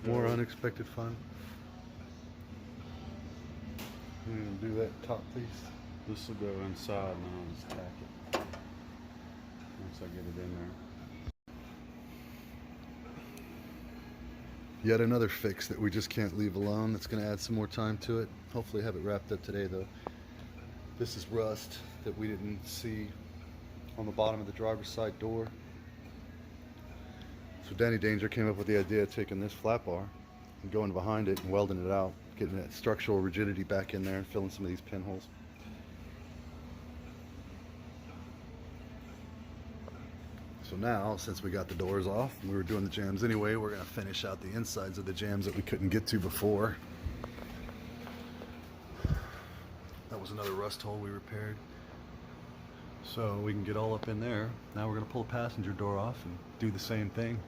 More unexpected fun. I'm gonna do that top piece. This will go inside and I'll just tack it once I get it in there. Yet another fix that we just can't leave alone. That's going to add some more time to it. Hopefully have it wrapped up today though. This is rust that we didn't see on the bottom of the driver's side door. So Danny Danger came up with the idea of taking this flat bar and going behind it and welding it out, getting that structural rigidity back in there and filling some of these pinholes. So now, since we got the doors off and we were doing the jams anyway, we're going to finish out the insides of the jams that we couldn't get to before. That was another rust hole we repaired. So we can get all up in there. Now we're going to pull the passenger door off and do the same thing.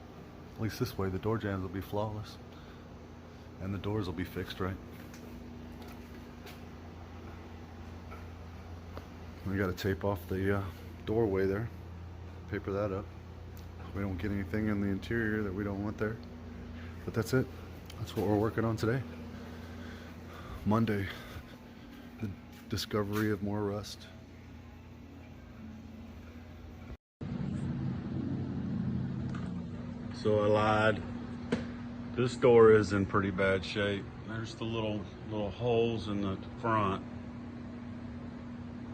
At least this way the door jams will be flawless. And the doors will be fixed right. We got to tape off the doorway there. Paper that up so we don't get anything in the interior that we don't want there. But that's it. That's what we're working on today. Monday, the discovery of more rust. So I lied. This door is in pretty bad shape. There's the little holes in the front.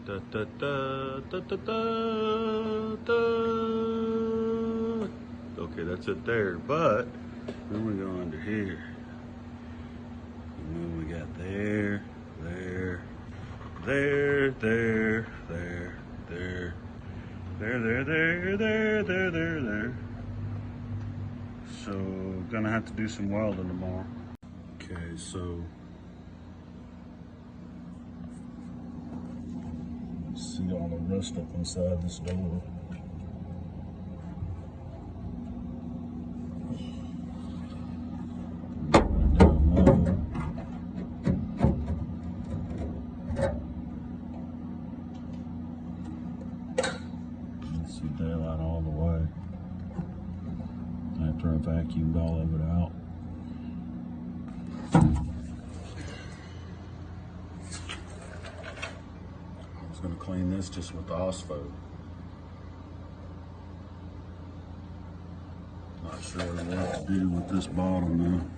Da, da, da, da, da, da, da. Okay, that's it there. But then we go under here. And then we got there, there, there, there, there, there, there, there, there, there, there, there. So gonna have to do some welding tomorrow. Okay, so see all the rust up inside this door. See daylight all the way. After I vacuumed all of it out. I was going to clean this just with the Ospo. Not sure what to do with this bottom now.